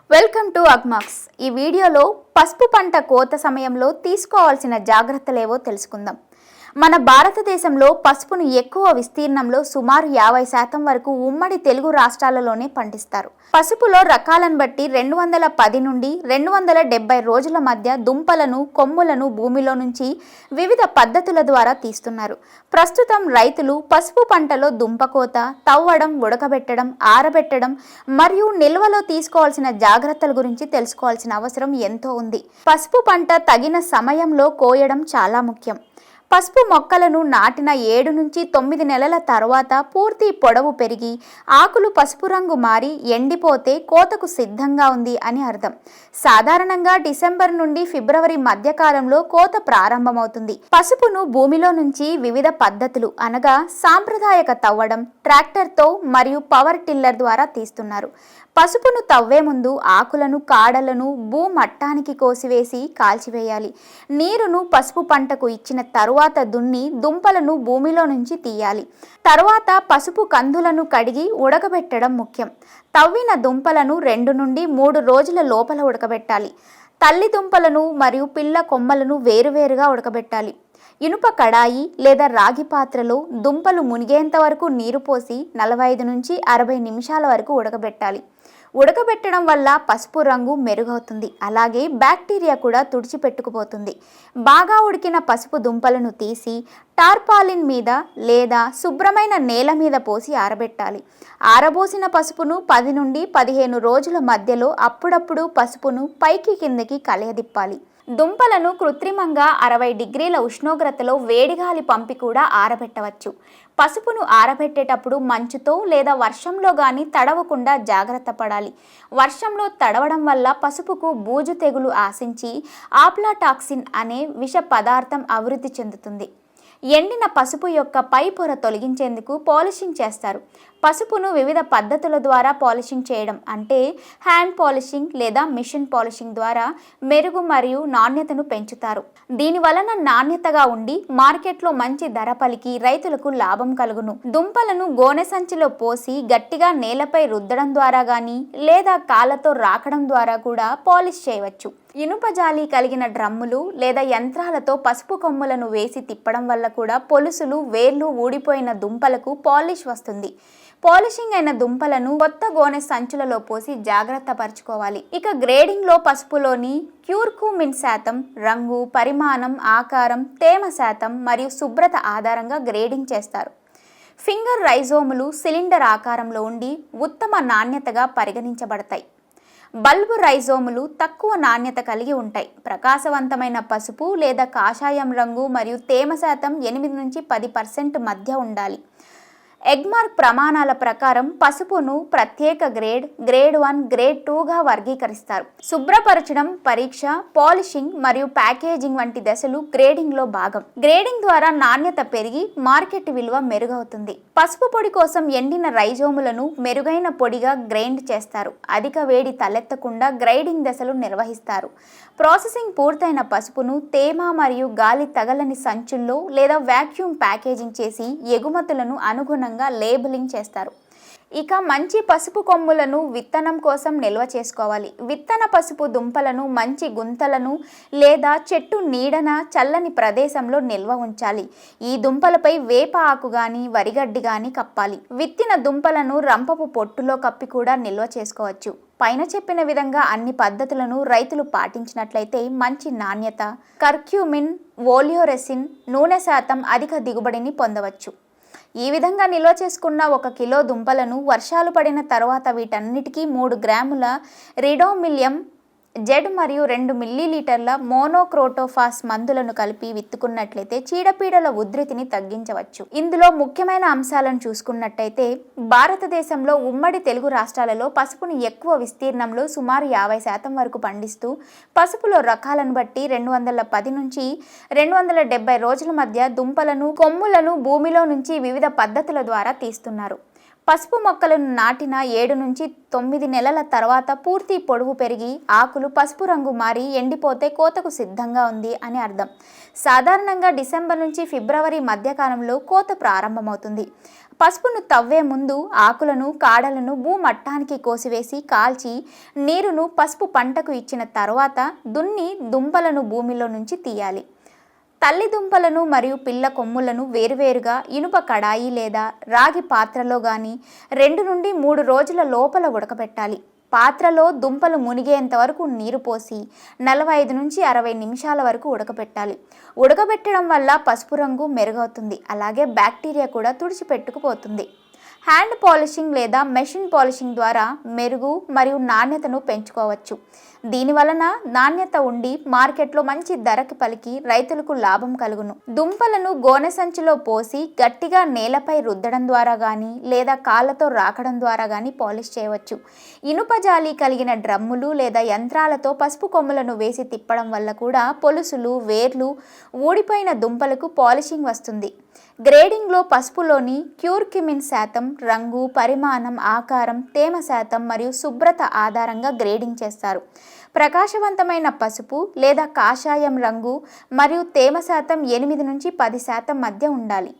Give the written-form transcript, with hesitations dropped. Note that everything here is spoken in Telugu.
Welcome to Agmax. ఈ వీడియోలో పసుపు పంట కోత సమయంలో తీసుకోవాల్సిన జాగ్రత్తలేవో తెలుసుకుందాం. మన భారతదేశంలో పసుపును ఎక్కువ విస్తీర్ణంలో సుమారు 50% వరకు ఉమ్మడి తెలుగు రాష్ట్రాలలోనే పండిస్తారు. పసుపులో రకాలను బట్టి 210 నుండి 270 రోజుల మధ్య దుంపలను, కొమ్ములను భూమిలో నుంచి వివిధ పద్ధతుల ద్వారా తీస్తున్నారు. ప్రస్తుతం రైతులు పసుపు పంటలో దుంపకోత, తవ్వడం, ఉడకబెట్టడం, ఆరబెట్టడం మరియు నిల్వలో తీసుకోవాల్సిన జాగ్రత్తల గురించి తెలుసుకోవాల్సిన అవసరం ఎంతో ఉంది. పసుపు పంట తగిన సమయంలో కోయడం చాలా ముఖ్యం. పసుపు మొక్కలను నాటిన 7 నుంచి 9 నెలల తర్వాత పూర్తి పొడవు పెరిగి ఆకులు పసుపు రంగు మారి ఎండిపోతే కోతకు సిద్ధంగా ఉంది అని అర్థం. సాధారణంగా డిసెంబర్ నుండి ఫిబ్రవరి మధ్యకాలంలో కోత ప్రారంభమవుతుంది. పసుపును భూమిలో నుంచి వివిధ పద్ధతులు అనగా సాంప్రదాయక తవ్వడం, ట్రాక్టర్తో మరియు పవర్ టిల్లర్ ద్వారా తీస్తున్నారు. పసుపును తవ్వే ముందు ఆకులను, కాడలను భూమట్టానికి కోసివేసి కాల్చివేయాలి. నీరును పసుపు పంటకు ఇచ్చిన తరువాత దున్ని దుంపలను భూమిలో నుంచి తీయాలి. తరువాత పసుపు కందులను కడిగి ఉడకబెట్టడం ముఖ్యం. తవ్విన దుంపలను 2 నుండి 3 రోజుల లోపల ఉడకబెట్టాలి. తల్లి దుంపలను మరియు పిల్ల కొమ్మలను వేరువేరుగా ఉడకబెట్టాలి. ఇనుప కడాయి లేదా రాగి పాత్రలో దుంపలు మునిగేంత వరకు నీరు పోసి 45 నుంచి 60 నిమిషాల వరకు ఉడకబెట్టాలి. ఉడకబెట్టడం వల్ల పసుపు రంగు మెరుగవుతుంది. అలాగే బ్యాక్టీరియా కూడా తుడిచిపెట్టుకుపోతుంది. బాగా ఉడికిన పసుపు దుంపలను తీసి టార్పాలిన్ మీద లేదా శుభ్రమైన నేల మీద పోసి ఆరబెట్టాలి. ఆరబోసిన పసుపును 10 నుండి 15 రోజుల మధ్యలో అప్పుడప్పుడు పసుపును పైకి కిందకి కలయదిప్పాలి. దుంపలను కృత్రిమంగా 60 డిగ్రీల ఉష్ణోగ్రతలో వేడిగాలి పంపి కూడా ఆరబెట్టవచ్చు. పసుపును ఆరబెట్టేటప్పుడు మంచుతో లేదా వర్షంలో కానీ తడవకుండా జాగ్రత్త పడాలి. వర్షంలో తడవడం వల్ల పసుపుకు బూజు తెగులు ఆశించి ఆప్లాటాక్సిన్ అనే విష పదార్థం అభివృద్ధి చెందుతుంది. ఎండిన పసుపు యొక్క పై పొర తొలగించేందుకు పాలిషింగ్ చేస్తారు. పసుపును వివిధ పద్ధతుల ద్వారా పాలిషింగ్ చేయడం అంటే హ్యాండ్ పాలిషింగ్ లేదా మిషన్ పాలిషింగ్ ద్వారా మెరుగు మరియు నాణ్యతను పెంచుతారు. దీని వలన నాణ్యతగా ఉండి మార్కెట్లో మంచి ధర పలికి రైతులకు లాభం కలుగును. దుంపలను గోనె సంచిలో పోసి గట్టిగా నేలపై రుద్దడం ద్వారా కానీ లేదా కాళ్ళతో రాకడం ద్వారా కూడా పాలిష్ చేయవచ్చు. ఇనుప జాలి కలిగిన డ్రమ్ములు లేదా యంత్రాలతో పసుపు కొమ్ములను వేసి తిప్పడం వల్ల కూడా పొలుసులు, వేర్లు ఊడిపోయిన దుంపలకు పాలిష్ వస్తుంది. పాలిషింగ్ అయిన దుంపలను కొత్త గోనె సంచులలో పోసి జాగ్రత్త పరచుకోవాలి. ఇక గ్రేడింగ్లో పసుపులోని క్యూర్కుమిన్ శాతం, రంగు, పరిమాణం, ఆకారం, తేమ శాతం మరియు శుభ్రత ఆధారంగా గ్రేడింగ్ చేస్తారు. ఫింగర్ రైజోములు సిలిండర్ ఆకారంలో ఉండి ఉత్తమ నాణ్యతగా పరిగణించబడతాయి. బల్బు రైజోములు తక్కువ నాణ్యత కలిగి ఉంటాయి. ప్రకాశవంతమైన పసుపు లేదా కాషాయం రంగు మరియు తేమ శాతం 8 నుంచి 10% మధ్య ఉండాలి. ఎగ్మార్క్ ప్రమాణాల ప్రకారం పసుపును ప్రత్యేక గ్రేడ్ 1, గ్రేడ్ 2గా వర్గీకరిస్తారు. శుభ్రపరచడం, పరీక్ష, పాలిషింగ్ మరియు ప్యాకేజింగ్ వంటి దశలు గ్రేడింగ్లో భాగం. గ్రేడింగ్ ద్వారా నాణ్యత పెరిగి మార్కెట్ విలువ మెరుగవుతుంది. పసుపు పొడి కోసం ఎండిన రైజోములను మెరుగైన పొడిగా గ్రైండ్ చేస్తారు. అధిక వేడి తలెత్తకుండా గ్రైండింగ్ దశలు నిర్వహిస్తారు. ప్రాసెసింగ్ పూర్తయిన పసుపును తేమ మరియు గాలి తగలని సంచుల్లో లేదా వాక్యూమ్ ప్యాకేజింగ్ చేసి ఎగుమతులను అనుగుణంగా లేబులింగ్ చేస్తారు. ఇక మంచి పసుపు కొమ్ములను విత్తనం కోసం నిల్వ చేసుకోవాలి. విత్తన పసుపు దుంపలను మంచి గుంతలను లేదా చెట్టు నీడన చల్లని ప్రదేశంలో నిల్వ ఉంచాలి. ఈ దుంపలపై వేప ఆకు గాని వరిగడ్డి గాని కప్పాలి. విత్తిన దుంపలను రంపపు పొట్టులో కప్పి కూడా నిల్వ చేసుకోవచ్చు. పైన చెప్పిన విధంగా అన్ని పద్ధతులను రైతులు పాటించినట్లయితే మంచి నాణ్యత, కర్క్యూమిన్, ఓలియోరెసిన్, నూనె శాతం, అధిక దిగుబడిని పొందవచ్చు. ఈ విధంగా నిల్వ చేసుకున్న 1 కిలో దుంపలను వర్షాలు పడిన తర్వాత వీటన్నిటికీ 3 గ్రాముల రిడోమిలియం జెడ్ మరియు 2 మిల్లీలీటర్ల మోనోక్రోటోఫాస్ మందులను కలిపి విత్తుకున్నట్లయితే చీడపీడల ఉధృతిని తగ్గించవచ్చు. ఇందులో ముఖ్యమైన అంశాలను చూసుకున్నట్టయితే భారతదేశంలో ఉమ్మడి తెలుగు రాష్ట్రాలలో పసుపును ఎక్కువ విస్తీర్ణంలో సుమారు 50% వరకు పండిస్తూ పసుపులో రకాలను బట్టి 210 నుంచి 270 రోజుల మధ్య దుంపలను, కొమ్ములను భూమిలో నుంచి వివిధ పద్ధతుల ద్వారా తీస్తున్నారు. పసుపు మొక్కలను నాటిన 7 నుంచి 9 నెలల తర్వాత పూర్తి పొడవు పెరిగి ఆకులు పసుపు రంగు మారి ఎండిపోతే కోతకు సిద్ధంగా ఉంది అని అర్థం. సాధారణంగా డిసెంబర్ నుంచి ఫిబ్రవరి మధ్యకాలంలో కోత ప్రారంభమవుతుంది. పసుపును తవ్వే ముందు ఆకులను కాడలను భూమట్టానికి కోసివేసి కాల్చి నీరును పసుపు పంటకు ఇచ్చిన తర్వాత దున్ని దుంపలను భూమిలో నుంచి తీయాలి. తల్లి దుంపలను మరియు పిల్ల కొమ్ములను వేరువేరుగా ఇనుప కడాయి లేదా రాగి పాత్రలో కానీ 2 నుండి 3 రోజుల లోపల ఉడకబెట్టాలి. పాత్రలో దుంపలు మునిగేంత వరకు నీరు పోసి 45 నుంచి 60 నిమిషాల వరకు ఉడకబెట్టాలి. ఉడకబెట్టడం వల్ల పసుపు రంగు మెరుగవుతుంది, అలాగే బ్యాక్టీరియా కూడా తుడిచిపెట్టుకుపోతుంది. హ్యాండ్ పాలిషింగ్ లేదా మెషిన్ పాలిషింగ్ ద్వారా మెరుగు మరియు నాణ్యతను పెంచుకోవచ్చు. దీనివలన నాణ్యత ఉండి మార్కెట్లో మంచి ధరకి పలికి రైతులకు లాభం కలుగును. దుంపలను గోనె సంచిలో పోసి గట్టిగా నేలపై రుద్దడం ద్వారా కానీ లేదా కాళ్ళతో రాకడం ద్వారా కానీ పాలిష్ చేయవచ్చు. ఇనుప జాలి కలిగిన డ్రమ్ములు లేదా యంత్రాలతో పసుపు కొమ్ములను వేసి తిప్పడం వల్ల కూడా పొలుసులు, వేర్లు, ఊడిపోయిన దుంపలకు పాలిషింగ్ వస్తుంది. గ్రేడింగ్లో పసుపులోని క్యూర్క్యుమిన్ శాతం, రంగు, పరిమాణం, ఆకారం, తేమ శాతం మరియు శుభ్రత ఆధారంగా గ్రేడింగ్ చేస్తారు. ప్రకాశవంతమైన పసుపు లేదా కాషాయం రంగు మరియు తేమ శాతం 8 నుంచి 10% మధ్య ఉండాలి.